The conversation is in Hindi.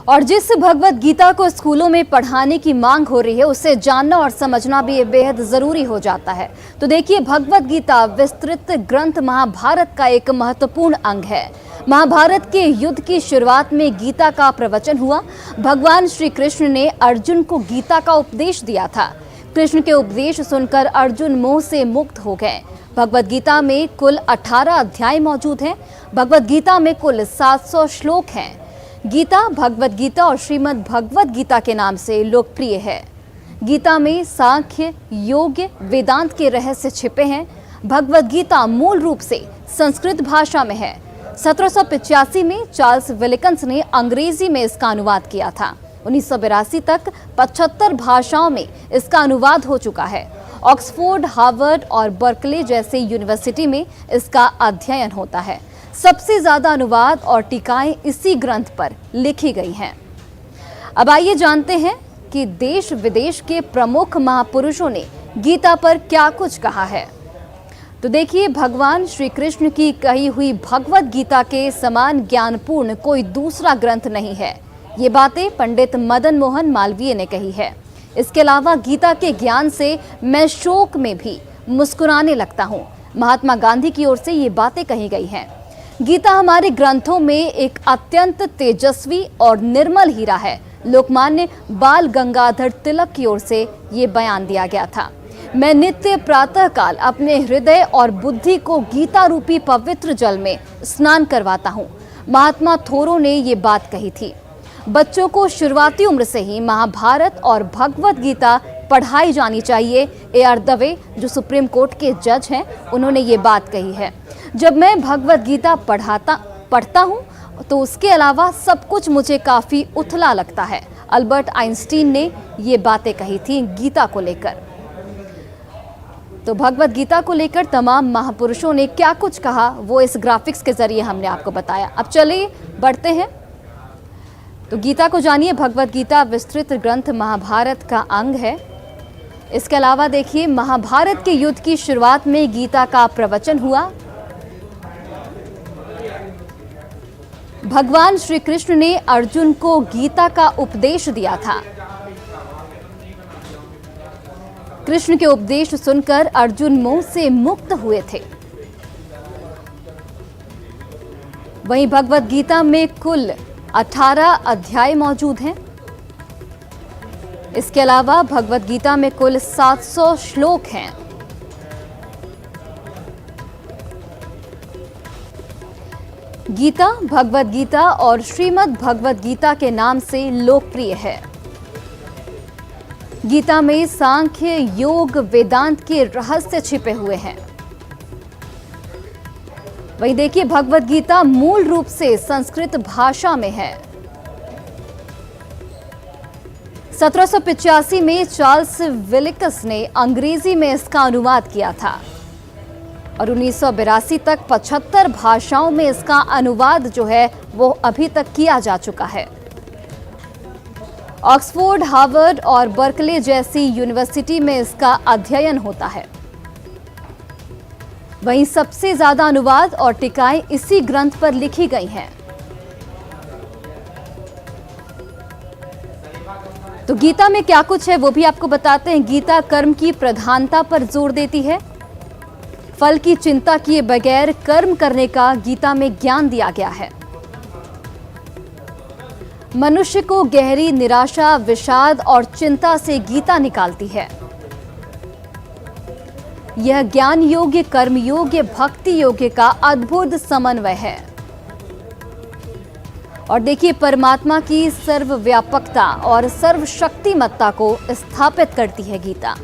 और जिस भगवत गीता को स्कूलों में पढ़ाने की मांग हो रही है, उसे जानना और समझना भी बेहद जरूरी हो जाता है। तो देखिए, भगवत गीता विस्तृत ग्रंथ महाभारत का एक महत्वपूर्ण अंग है। महाभारत के युद्ध की शुरुआत में गीता का प्रवचन हुआ। भगवान श्री कृष्ण ने अर्जुन को गीता का उपदेश दिया था। कृष्ण के उपदेश सुनकर अर्जुन मोह से मुक्त हो गए। भगवत गीता में कुल 18 अध्याय मौजूद हैं। भगवत गीता में कुल 700 श्लोक हैं। गीता, भगवत गीता और श्रीमद् भगवत गीता के नाम से लोकप्रिय है। गीता में सांख्य, योग, वेदांत के रहस्य छिपे हैं। भगवत गीता मूल रूप से संस्कृत भाषा में है। 1785 में चार्ल्स विलिकन्स ने अंग्रेजी में इसका अनुवाद किया था। 1982 तक 75 भाषाओं में इसका अनुवाद हो चुका है। ऑक्सफोर्ड, हार्वर्ड और बर्कले जैसे यूनिवर्सिटी में इसका अध्ययन होता है। सबसे ज्यादा अनुवाद और टीकाएं इसी ग्रंथ पर लिखी गई हैं। अब आइए जानते हैं कि देश विदेश के प्रमुख महापुरुषों ने गीता पर क्या कुछ कहा है। तो देखिए, भगवान श्री कृष्ण की कही हुई भगवत गीता के समान ज्ञानपूर्ण कोई दूसरा ग्रंथ नहीं है। ये बातें पंडित मदन मोहन मालवीय ने कही है। इसके अलावा गीता के ज्ञान से मैं शोक में भी मुस्कुराने लगता हूँ। महात्मा गांधी की ओर से ये बातें कही गई हैं। गीता हमारे ग्रंथों में एक अत्यंत तेजस्वी और निर्मल हीरा है। लोकमान्य बाल गंगाधर तिलक की ओर से ये बयान दिया गया था। मैं नित्य प्रातःकाल अपने हृदय और बुद्धि को गीता रूपी पवित्र जल में स्नान करवाता हूँ। महात्मा थोरो ने ये बात कही थी। बच्चों को शुरुआती उम्र से ही महाभारत और भगवत गीता पढ़ाई जानी चाहिए। AR दवे, जो सुप्रीम कोर्ट के जज हैं, उन्होंने ये बात कही है। जब मैं भगवत गीता पढ़ता हूँ तो उसके अलावा सब कुछ मुझे काफ़ी उथला लगता है। अल्बर्ट आइंस्टीन ने ये बातें कही थी गीता को लेकर। तो भगवत गीता को लेकर तमाम महापुरुषों ने क्या कुछ कहा, वो इस ग्राफिक्स के जरिए हमने आपको बताया। अब चलिए बढ़ते हैं। तो गीता को जानिए। भगवत गीता विस्तृत ग्रंथ महाभारत का अंग है। इसके अलावा देखिए, महाभारत के युद्ध की शुरुआत में गीता का प्रवचन हुआ। भगवान श्री कृष्ण ने अर्जुन को गीता का उपदेश दिया था। कृष्ण के उपदेश सुनकर अर्जुन मोह से मुक्त हुए थे। वहीं भगवत गीता में कुल 18 अध्याय मौजूद हैं। इसके अलावा भगवत गीता में कुल 700 श्लोक हैं। गीता, भगवत गीता और श्रीमद् भगवत गीता के नाम से लोकप्रिय है। गीता में सांख्य, योग, वेदांत के रहस्य छिपे हुए हैं। वहीं देखिए, भगवत गीता मूल रूप से संस्कृत भाषा में है। 1785 में चार्ल्स विलिकन्स ने अंग्रेजी में इसका अनुवाद किया था और 1982 तक 75 भाषाओं में इसका अनुवाद जो है वो अभी तक किया जा चुका है। ऑक्सफोर्ड, हार्वर्ड और बर्कले जैसी यूनिवर्सिटी में इसका अध्ययन होता है। वहीं सबसे ज्यादा अनुवाद और टीकाएं इसी ग्रंथ पर लिखी गई हैं। तो गीता में क्या कुछ है वो भी आपको बताते हैं। गीता कर्म की प्रधानता पर जोर देती है। फल की चिंता किए बगैर कर्म करने का गीता में ज्ञान दिया गया है। मनुष्य को गहरी निराशा, विषाद और चिंता से गीता निकालती है। यह ज्ञान योग्य, कर्म योग्य, भक्ति योग्य का अद्भुत समन्वय है। और देखिए, परमात्मा की सर्वव्यापकता और सर्वशक्तिमत्ता को स्थापित करती है गीता।